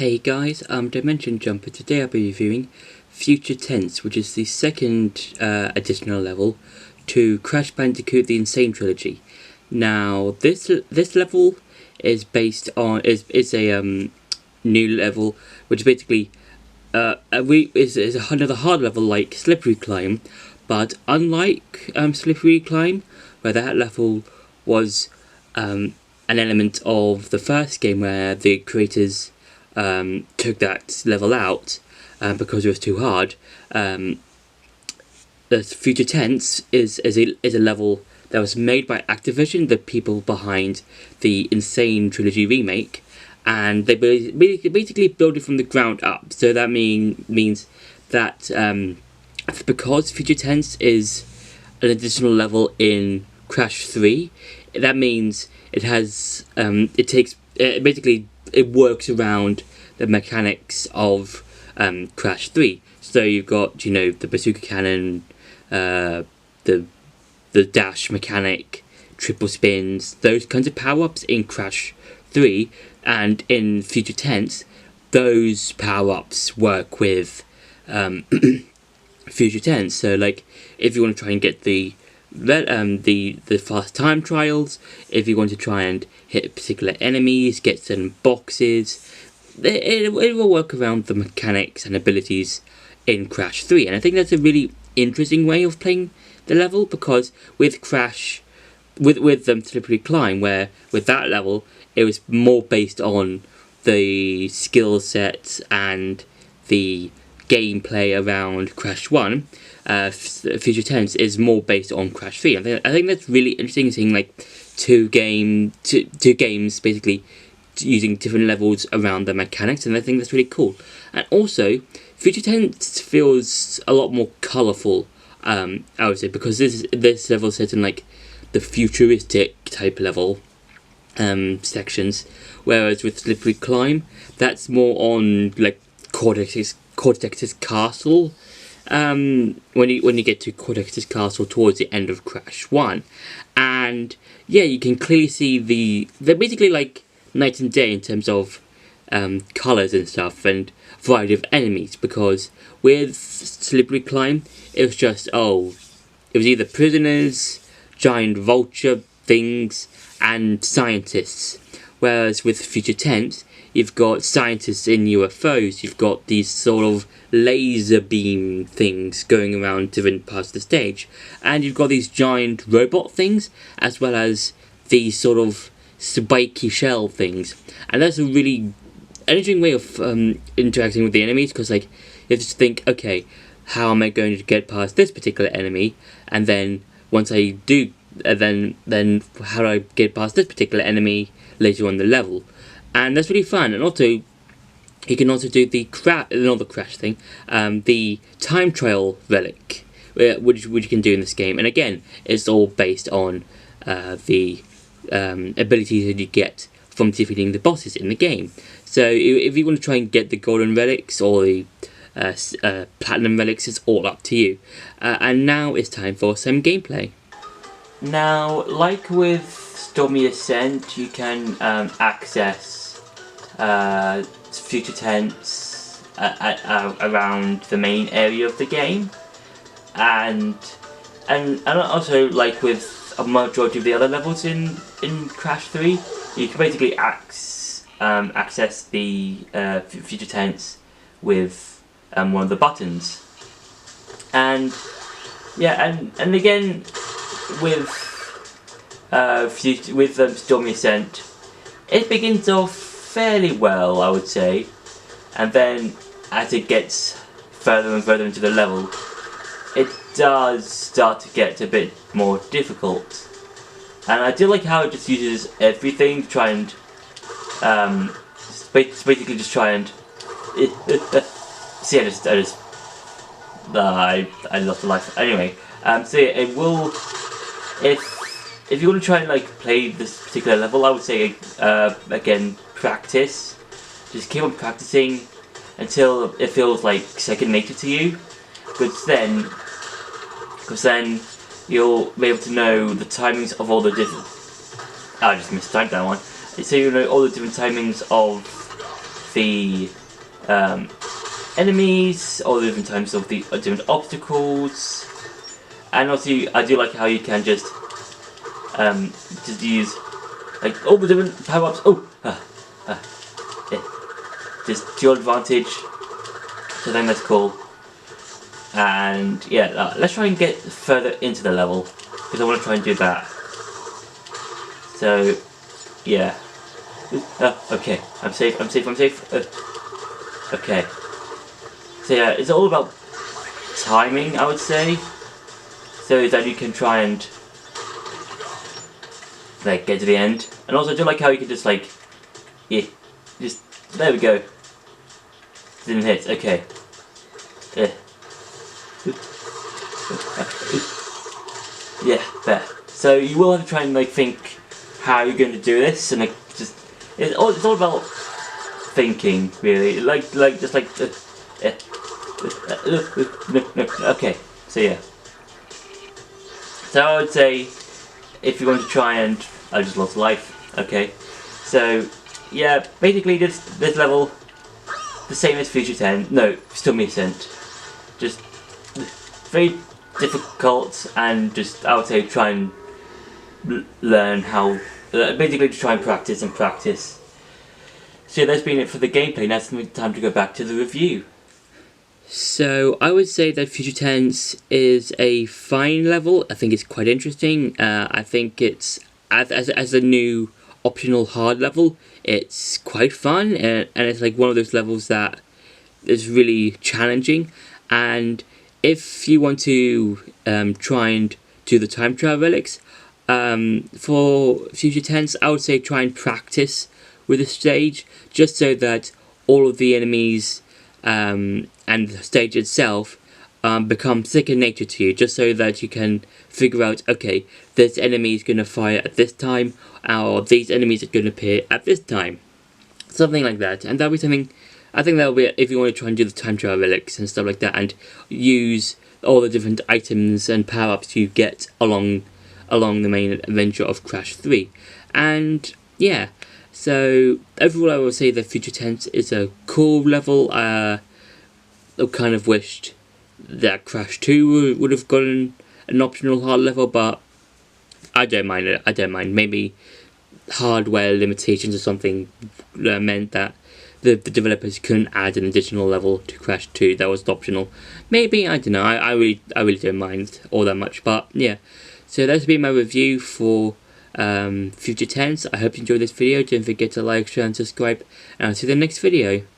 Hey guys, Dimension Jumper. Today I'll be reviewing Future Tense, which is the second additional level to Crash Bandicoot N'Sane Trilogy. Now, this level is based on is a new level, which basically is another hard level like Slippery Climb, but unlike Slippery Climb, where that level was an element of the first game where the creators took that level out because it was too hard. The Future Tense is a level that was made by Activision, the people behind the N'Sane Trilogy remake, and they basically built it from the ground up. So that means that because Future Tense is an additional level in Crash 3, that means it has it works around the mechanics of Crash 3. So you've got, the bazooka cannon, the dash mechanic, triple spins, those kinds of power-ups in Crash 3, and in Future Tense, those power-ups work with Future Tense. So, like, if you want to try and get the fast time trials, if you want to try and hit particular enemies, get certain boxes, it will work around the mechanics and abilities in Crash 3. And I think that's a really interesting way of playing the level, because with Crash, with Slippery Climb, where with that level it was more based on the skill set and the gameplay around Crash 1, Future Tense is more based on Crash 3. I think that's really interesting, seeing like two games basically using different levels around the mechanics, and I think that's really cool. And also, Future Tense feels a lot more colourful, I would say, because this level is set in like the futuristic type level sections, whereas with Slippery Climb, that's more on like Cortex's castle. When you get to Cortex's castle towards the end of Crash 1, and yeah, you can clearly see they're basically like night and day in terms of colours and stuff and variety of enemies, because with Slippery Climb it was just it was either prisoners, giant vulture things, and scientists, whereas with Future Tense you've got scientists in UFOs, you've got these sort of laser beam things going around different parts of the stage, and you've got these giant robot things, as well as these sort of spiky shell things. And that's a really interesting way of interacting with the enemies, because like you have to think, okay, how am I going to get past this particular enemy, and then once I do, then how do I get past this particular enemy later on the level. And that's really fun. And also, you can also do the Crash thing, the time trial relic, which you can do in this game. And again, it's all based on the abilities that you get from defeating the bosses in the game. So if you want to try and get the golden relics or the platinum relics, it's all up to you. And now it's time for some gameplay. Now, like with Stormy Ascent, you can access Future Tense around the main area of the game, and also, like with a majority of the other levels in Crash 3, you can basically access the Future Tense with one of the buttons. And yeah, and again with Stormy Ascent, it begins off fairly well, I would say, and then as it gets further and further into the level, it does start to get a bit more difficult. And I do like how it just uses everything to try and basically just try and see, I lost a life anyway. So yeah, it will, if you want to try and like play this particular level, I would say again, practice. Just keep on practicing until it feels like second nature to you. Because then you'll be able to know the timings of all the different. I just mistyped that one. So you know all the different timings of the enemies, all the different types of the different obstacles, and also I do like how you can just use like all the different power-ups. Yeah, just to your advantage. So I think that's cool. And yeah, let's try and get further into the level because I want to try and do that. So yeah. Okay, I'm safe. Okay. So yeah, it's all about timing, I would say, so that you can try and like get to the end. And also I do like how you can just like, yeah, just, there we go. Didn't hit, okay. Yeah. Yeah, there. So you will have to try and like think how you're going to do this, and like just, it's all about thinking, really. Okay, so yeah. So I would say, if you want to try and, I just lost life. Okay, so yeah, basically this level, the same as Future 10. No, still Ascent. Just very difficult, and just I would say try and learn how. Basically, to try and practice. So yeah, that's been it for the gameplay. Now it's time to go back to the review. So I would say that Future Tense is a fine level. I think it's quite interesting. I think it's as a new optional hard level, it's quite fun, and it's like one of those levels that is really challenging. And if you want to try and do the time trial relics, for Future Tense, I would say try and practice with the stage, just so that all of the enemies and the stage itself become second nature to you, just so that you can figure out, okay, this enemy is going to fire at this time, or these enemies are going to appear at this time. Something like that. And that'll be something, I think that'll be it if you want to try and do the time trial relics and stuff like that, and use all the different items and power-ups you get along the main adventure of Crash 3. And yeah, so overall I will say that Future Tense is a cool level. I kind of wished that Crash 2 would have gotten an optional hard level, but I don't mind it. I don't mind. Maybe hardware limitations or something meant that the developers couldn't add an additional level to Crash 2 that was optional. Maybe, I don't know. I really don't mind all that much, but yeah. So that's been my review for Future Tense. I hope you enjoyed this video. Don't forget to like, share and subscribe, and I'll see you in the next video.